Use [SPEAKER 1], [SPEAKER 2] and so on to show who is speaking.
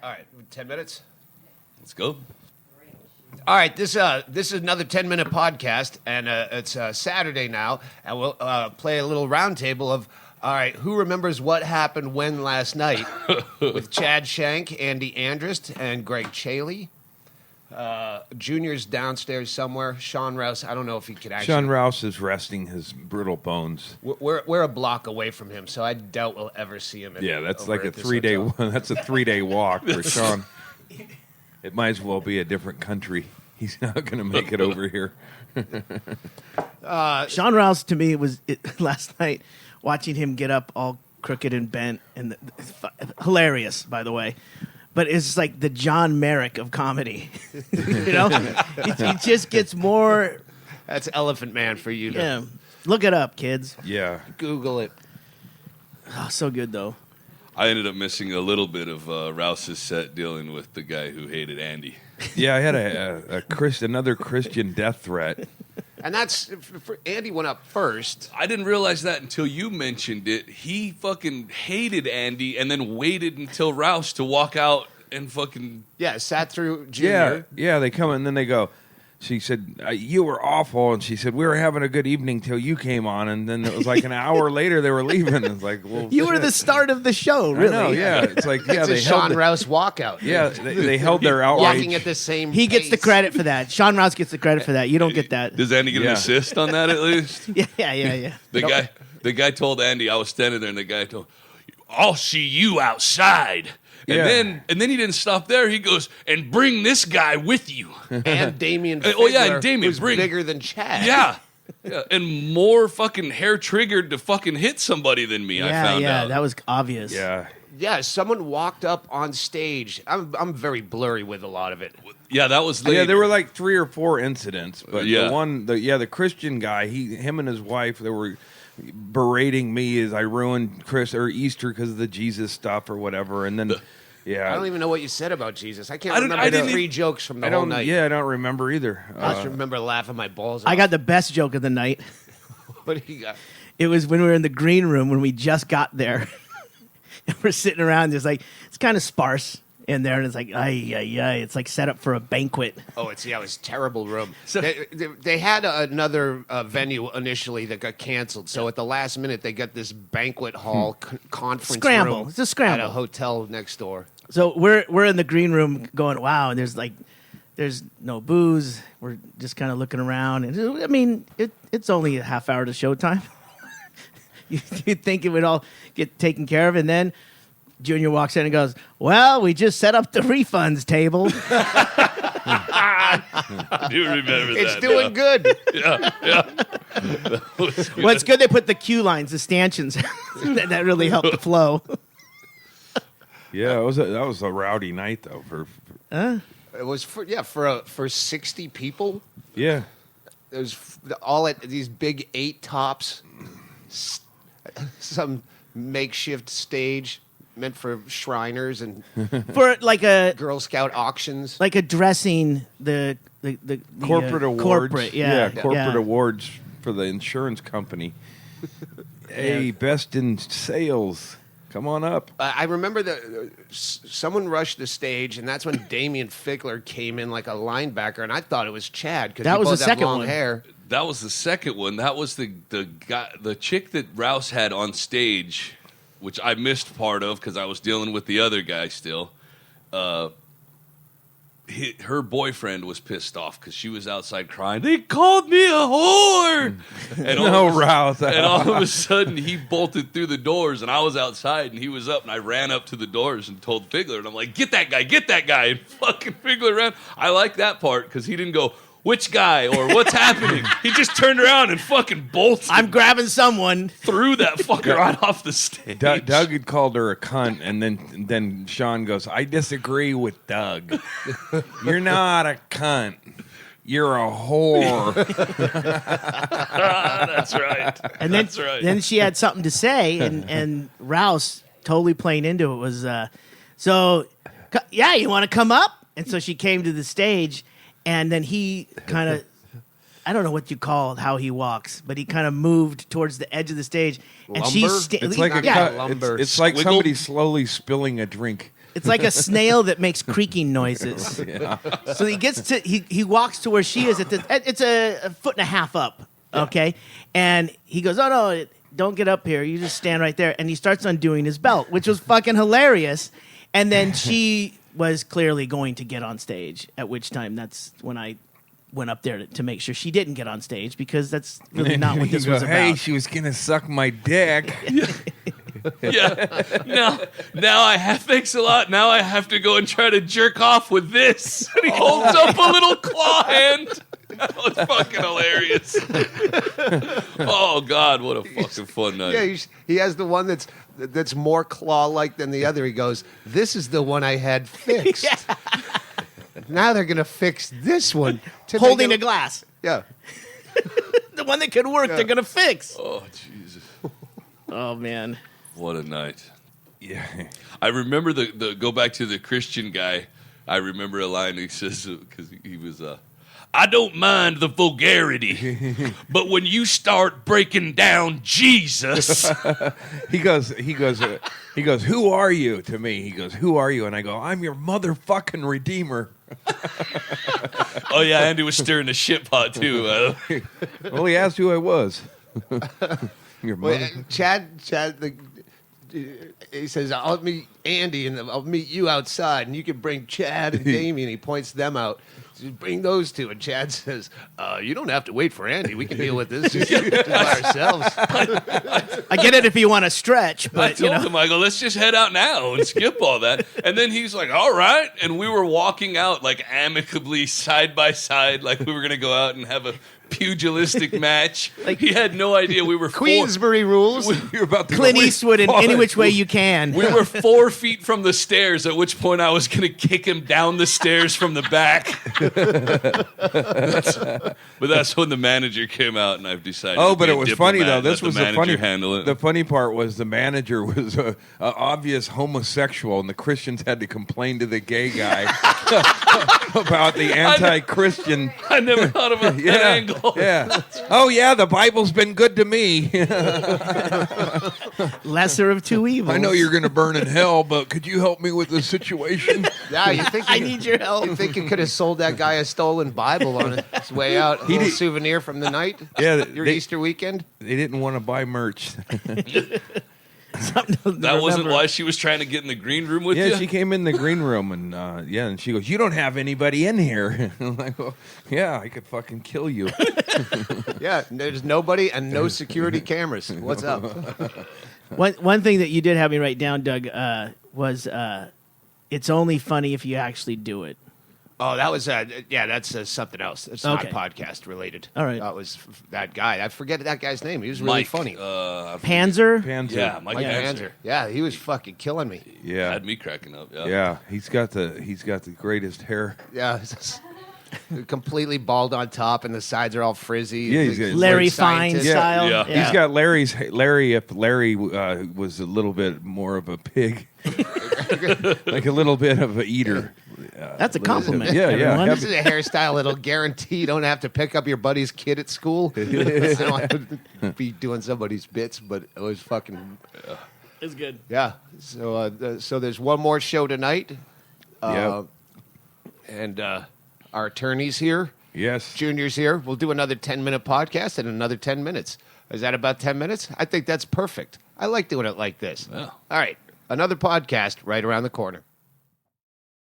[SPEAKER 1] All right, 10 minutes.
[SPEAKER 2] Let's go.
[SPEAKER 1] All right, this is another 10-minute podcast, and it's Saturday now, and we'll play a little roundtable of, all right, who remembers what happened when last night with Chad Shank, Andy Andrist, and Ggreg Chaille. Junior's downstairs somewhere. Sean Rouse, I don't know if he could actually...
[SPEAKER 3] Sean Rouse is resting his brittle bones.
[SPEAKER 1] We're a block away from him, so I doubt we'll ever see him.
[SPEAKER 3] That's like a 3-day. That's a 3-day walk for Sean. It might as well be a different country. He's not going to make it over here.
[SPEAKER 4] Sean Rouse, to me, was last night watching him get up all crooked and bent, and hilarious, by the way. But it's like the John Merrick of comedy. You know, he just gets more.
[SPEAKER 1] That's Elephant Man for you.
[SPEAKER 4] Yeah, look it up, kids.
[SPEAKER 3] Yeah,
[SPEAKER 1] Google it.
[SPEAKER 4] Oh, so good though.
[SPEAKER 2] I ended up missing a little bit of Rouse's set dealing with the guy who hated Andy.
[SPEAKER 3] Yeah, I had another Christian death threat.
[SPEAKER 1] And that's Andy went up first.
[SPEAKER 2] I didn't realize that until you mentioned it. He fucking hated Andy and then waited until Rouse to walk out and fucking...
[SPEAKER 1] Yeah, sat through Junior.
[SPEAKER 3] Yeah, they come and then they go... She said, you were awful. And she said, we were having a good evening till you came on. And then it was like an hour later they were leaving. It's like, well,
[SPEAKER 4] you were the start of the show, really.
[SPEAKER 3] I know, yeah. It's like, yeah,
[SPEAKER 1] it's
[SPEAKER 3] they
[SPEAKER 1] a Sean
[SPEAKER 3] held
[SPEAKER 1] Rouse walkout.
[SPEAKER 3] Yeah, they held their outrage.
[SPEAKER 1] Walking at the same
[SPEAKER 4] He gets the
[SPEAKER 1] pace.
[SPEAKER 4] credit for that. Sean Rouse gets the credit for that. You don't get that.
[SPEAKER 2] Does Andy get an assist on that at least?
[SPEAKER 4] Yeah.
[SPEAKER 2] The guy told Andy, I was standing there, and the guy told, I'll see you outside. And then he didn't stop there. He goes, and bring this guy with you.
[SPEAKER 1] And Damien Figler,
[SPEAKER 2] and Damien,
[SPEAKER 1] who's bigger than Chad.
[SPEAKER 2] Yeah, and more fucking hair triggered to fucking hit somebody than me, I found out.
[SPEAKER 4] Yeah, that was obvious.
[SPEAKER 1] Yeah, someone walked up on stage. I'm very blurry with a lot of it.
[SPEAKER 2] Yeah, that was later.
[SPEAKER 3] Yeah, there were like 3 or 4 incidents. But
[SPEAKER 2] Yeah.
[SPEAKER 3] the Christian guy, him and his wife, they were berating me as I ruined Easter because of the Jesus stuff or whatever. And then... Yeah,
[SPEAKER 1] I don't even know what you said about Jesus. I can't remember the 3 jokes from the whole night.
[SPEAKER 3] Yeah, I don't remember either.
[SPEAKER 1] I just remember laughing my balls off.
[SPEAKER 4] I got the best joke of the night.
[SPEAKER 1] What do you got?
[SPEAKER 4] It was when we were in the green room when we just got there. And we're sitting around. There's like, it's kind of sparse in there. And it's like, it's like set up for a banquet.
[SPEAKER 1] Oh, it was a terrible room. So, they had another venue initially that got canceled. So at the last minute, they got this banquet hall conference room.
[SPEAKER 4] It's a scramble.
[SPEAKER 1] At a hotel next door.
[SPEAKER 4] So we're in the green room going, wow, and there's no booze. We're just kind of looking around. And I mean, it's only a half hour to showtime. You'd think it would all get taken care of. And then Junior walks in and goes, well, we just set up the refunds table.
[SPEAKER 2] I do remember that.
[SPEAKER 1] It's doing good.
[SPEAKER 2] Yeah.
[SPEAKER 4] Well, it's good they put the cue lines, the stanchions. that really helped the flow.
[SPEAKER 3] Yeah, that was a rowdy night though.
[SPEAKER 1] It was for 60 people.
[SPEAKER 3] Yeah,
[SPEAKER 1] It was all at these big 8 tops. Some makeshift stage meant for Shriners and
[SPEAKER 4] For like a
[SPEAKER 1] Girl Scout auctions.
[SPEAKER 4] like addressing the
[SPEAKER 3] corporate awards.
[SPEAKER 4] Corporate,
[SPEAKER 3] corporate awards for the insurance company. Hey, best in sales. Come on up.
[SPEAKER 1] I remember that someone rushed the stage, and that's when Damien Figler came in like a linebacker, and I thought it was Chad because
[SPEAKER 4] That was
[SPEAKER 1] both
[SPEAKER 4] the
[SPEAKER 1] have
[SPEAKER 4] second
[SPEAKER 1] long
[SPEAKER 4] one.
[SPEAKER 1] hair.
[SPEAKER 2] That was the second one. That was the chick that Rouse had on stage, which I missed part of because I was dealing with the other guy still. Her boyfriend was pissed off because she was outside crying. They called me a whore. And
[SPEAKER 3] Rouse.
[SPEAKER 2] And all of a sudden, he bolted through the doors, and I was outside, and he was up, and I ran up to the doors and told Figler, and I'm like, get that guy. And fucking Figler ran. I like that part because he didn't go, which guy or what's happening? He just turned around and fucking bolted.
[SPEAKER 4] I'm grabbing someone.
[SPEAKER 2] Threw that fucker right off the stage.
[SPEAKER 3] Doug had called her a cunt, and then Sean goes, I disagree with Doug. You're not a cunt. You're a whore.
[SPEAKER 2] That's right.
[SPEAKER 4] And then,
[SPEAKER 2] That's right.
[SPEAKER 4] then she had something to say, and Rouse, totally playing into it, was, you want to come up? And so she came to the stage, and then he kind of, I don't know what you call how he walks, but he kind of moved towards the edge of the stage. And
[SPEAKER 1] Lumber?
[SPEAKER 4] she's
[SPEAKER 3] It's like
[SPEAKER 1] Lumber.
[SPEAKER 3] it's like
[SPEAKER 2] Wiggle.
[SPEAKER 3] somebody slowly spilling a drink
[SPEAKER 4] It's like a snail that makes creaking noises.
[SPEAKER 3] Yeah.
[SPEAKER 4] So he walks to where she is it's a foot and a half up, okay? And he goes, "Oh no, don't get up here. You just stand right there." And he starts undoing his belt, which was fucking hilarious. And then she was clearly going to get on stage, at which time that's when I went up there to make sure she didn't get on stage, because that's really not what this was about.
[SPEAKER 3] Hey, she was gonna suck my dick.
[SPEAKER 2] Yeah. Now I have, thanks a lot. Now I have to go and try to jerk off with this. And he holds up a little claw hand. That was fucking hilarious. Oh God, what a fucking fun night.
[SPEAKER 1] Yeah, he has the one that's more claw-like than the other. He goes, "This is the one I had fixed." Now they're gonna fix this one.
[SPEAKER 4] Holding a glass.
[SPEAKER 1] Yeah.
[SPEAKER 4] The one that could work, they're going to fix.
[SPEAKER 2] Oh Jesus.
[SPEAKER 4] Oh, man.
[SPEAKER 2] What a night.
[SPEAKER 3] Yeah.
[SPEAKER 2] I remember the go back to the Christian guy. I remember a line he says, because he was, "I don't mind the vulgarity, but when you start breaking down Jesus."
[SPEAKER 3] He goes, "Who are you?" to me. He goes, "Who are you?" And I go, "I'm your motherfucking redeemer."
[SPEAKER 2] Oh yeah, Andy was stirring the shit pot too.
[SPEAKER 3] Well, he asked who I was. Your
[SPEAKER 1] Well,
[SPEAKER 3] mother.
[SPEAKER 1] Chad, he says, "I'll meet Andy and I'll meet you outside, and you can bring Chad and Damien." He points them out. Says, "Bring those two." And Chad says, "You don't have to wait for Andy. We can deal with this just by ourselves."
[SPEAKER 4] I get it if you want to stretch,
[SPEAKER 2] I
[SPEAKER 4] but,
[SPEAKER 2] told him, I go, "Let's just head out now and skip all that." And then he's like, "All right." And we were walking out like amicably side by side, like we were going to go out and have a pugilistic match. Like he had no idea we were
[SPEAKER 1] Queensbury rules.
[SPEAKER 3] You're about to
[SPEAKER 4] Clint Eastwood in Any Which Way You Can.
[SPEAKER 2] We were 4 feet from the stairs, at which point I was going to kick him down the stairs from the back. But that's when the manager came out, and I've decided.
[SPEAKER 3] Oh,
[SPEAKER 2] to
[SPEAKER 3] but
[SPEAKER 2] be
[SPEAKER 3] it
[SPEAKER 2] a
[SPEAKER 3] was funny
[SPEAKER 2] diplomat,
[SPEAKER 3] though. This
[SPEAKER 2] let
[SPEAKER 3] was
[SPEAKER 2] the
[SPEAKER 3] the
[SPEAKER 2] manager
[SPEAKER 3] funny.
[SPEAKER 2] handle it.
[SPEAKER 3] The funny part was the manager was a obvious homosexual, and the Christians had to complain to the gay guy about the anti-Christian.
[SPEAKER 2] I never thought about that angle.
[SPEAKER 3] Yeah. Oh yeah, the Bible's been good to me.
[SPEAKER 4] Lesser of two evils.
[SPEAKER 3] I know you're going to burn in hell, but could you help me with the situation?
[SPEAKER 1] Yeah, you think
[SPEAKER 4] I need your help.
[SPEAKER 1] You think you could have sold that guy a stolen Bible on his way out? A little souvenir from the night?
[SPEAKER 3] Yeah,
[SPEAKER 1] Your
[SPEAKER 3] they-
[SPEAKER 1] Easter weekend?
[SPEAKER 3] They didn't want to buy merch.
[SPEAKER 2] That wasn't why she was trying to get in the green room with
[SPEAKER 3] Yeah,
[SPEAKER 2] you?
[SPEAKER 3] she came in the green room and and she goes, "You don't have anybody in here." I'm like, well, "Yeah, I could fucking kill you."
[SPEAKER 1] Yeah, there's nobody and no security cameras. What's up?
[SPEAKER 4] One thing that you did have me write down, Doug, was it's only funny if you actually do it.
[SPEAKER 1] Oh, that was that's something else. It's
[SPEAKER 4] Okay.
[SPEAKER 1] not podcast related.
[SPEAKER 4] All right.
[SPEAKER 1] That was that guy. I forget that guy's name. He was really
[SPEAKER 2] Mike,
[SPEAKER 1] funny.
[SPEAKER 4] Panzer?
[SPEAKER 3] Panzer.
[SPEAKER 2] Yeah, Mike
[SPEAKER 1] Mike
[SPEAKER 2] Panzer.
[SPEAKER 1] Panzer. Yeah, he was fucking killing me.
[SPEAKER 3] Yeah.
[SPEAKER 2] Had me cracking up. Yeah.
[SPEAKER 3] Yeah, he's got the greatest hair.
[SPEAKER 1] Yeah, it's just completely bald on top, and the sides are all frizzy.
[SPEAKER 3] Yeah, he's
[SPEAKER 1] Like
[SPEAKER 3] got-
[SPEAKER 4] Larry
[SPEAKER 1] scientist.
[SPEAKER 4] Fine style.
[SPEAKER 2] Yeah.
[SPEAKER 3] He's got Larry. If Larry was a little bit more of a pig, like a little bit of a eater.
[SPEAKER 4] That's a compliment.
[SPEAKER 3] Yeah, yeah.
[SPEAKER 4] everyone.
[SPEAKER 1] This is a hairstyle that'll guarantee you don't have to pick up your buddy's kid at school. I don't want to be doing somebody's bits, but it was fucking
[SPEAKER 4] It's good.
[SPEAKER 1] yeah. So there's one more show tonight,
[SPEAKER 3] Yeah.
[SPEAKER 1] and our attorney's here.
[SPEAKER 3] Yes.
[SPEAKER 1] Junior's here. We'll do another 10-minute podcast in another 10 minutes. Is that about 10 minutes? I think that's perfect. I like doing it like this.
[SPEAKER 2] Yeah.
[SPEAKER 1] All right. Another podcast right around the corner.